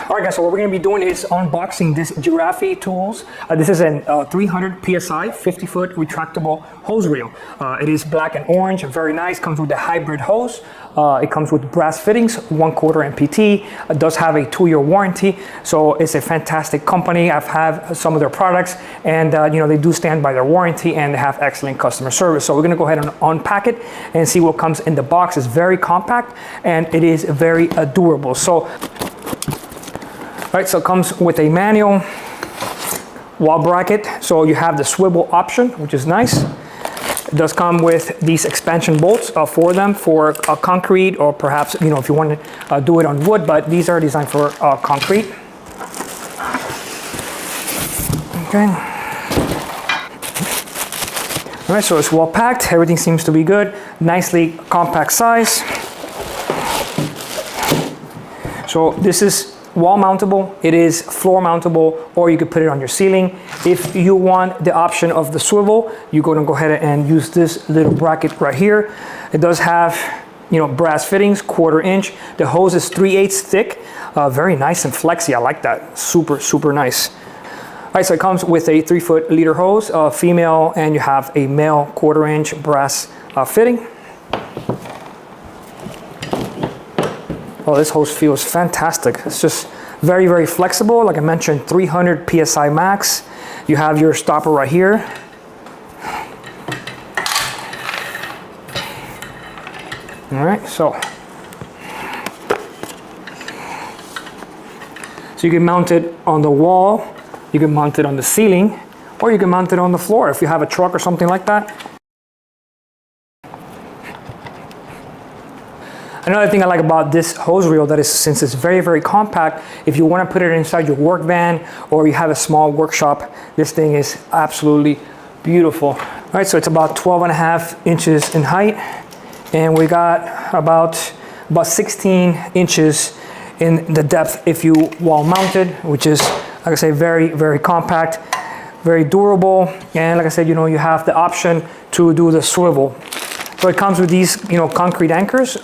All right, guys, so what we're going to be doing is unboxing this Giraffe tools. This is a 300 PSI 50-foot retractable hose reel. It is black and orange, very nice. Comes with a hybrid hose. It comes with brass fittings, 1/4 MPT. It does have a 2-year warranty, so it's a fantastic company. I've had some of their products, and you know, they do stand by their warranty, and they have excellent customer service. So we're going to go ahead and unpack it and see what comes in the box. It's very compact and it is very durable. So all right, so it comes with a manual, wall bracket, so you have the swivel option, which is nice. It does come with these expansion bolts for them for concrete, or perhaps, you know, if you want to do it on wood, but these are designed for concrete. Okay. All right, so it's well packed. Everything seems to be good. Nicely compact size. So this is wall mountable, it is floor mountable, or you could put it on your ceiling. If you want the option of the swivel, you're going to go ahead and use this little bracket right here. It does have, you know, brass fittings, 1/4 inch. The hose is 3/8 thick, very nice and flexy. I like that. Super nice. All right, so it comes with a 3-foot leader hose, female, and you have a male 1/4 inch brass fitting. Oh, this hose feels fantastic. It's just very flexible. Like I mentioned, 300 PSI max. You have your stopper right here. All right, so you can mount it on the wall, you can mount it on the ceiling, or you can mount it on the floor if you have a truck or something like that. Another thing I like about this hose reel, that is, since it's very compact, if you want to put it inside your work van or you have a small workshop, this thing is absolutely beautiful. All right, so it's about 12.5 inches in height, and we got about 16 inches in the depth if you wall mounted, which is, like I say, very compact, very durable, and like I said, you know, you have the option to do the swivel. So it comes with these, you know, concrete anchors.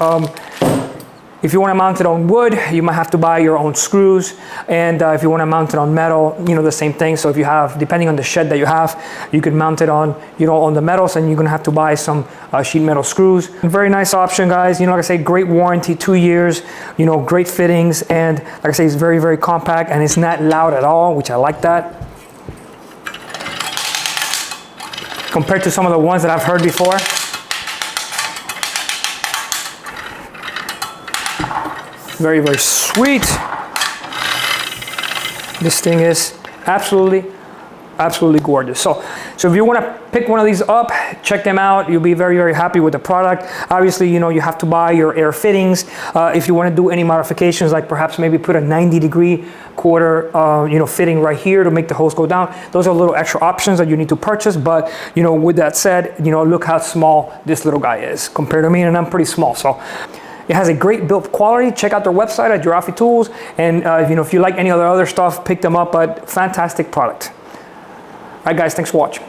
If you want to mount it on wood, you might have to buy your own screws. And if you want to mount it on metal, you know, the same thing. So if you have, depending on the shed that you have, you could mount it on, you know, on the metals, and you're going to have to buy some sheet metal screws. Very nice option, guys. You know, like I say, great warranty, 2 years, you know, great fittings. And like I say, it's very compact, and it's not loud at all, which I like that. Compared to some of the ones that I've heard before. Very sweet. This thing is absolutely gorgeous. So if you want to pick one of these up, check them out. You'll be very happy with the product. Obviously, you know, you have to buy your air fittings. If you want to do any modifications, like perhaps maybe put a 90-degree quarter, you know, fitting right here to make the hose go down. Those are little extra options that you need to purchase. But, you know, with that said, you know, look how small this little guy is compared to me, and I'm pretty small. So it has a great build quality. Check out their website at Giraffe Tools, and you know, if you like any other stuff, pick them up. But fantastic product. All right, guys, thanks for watching.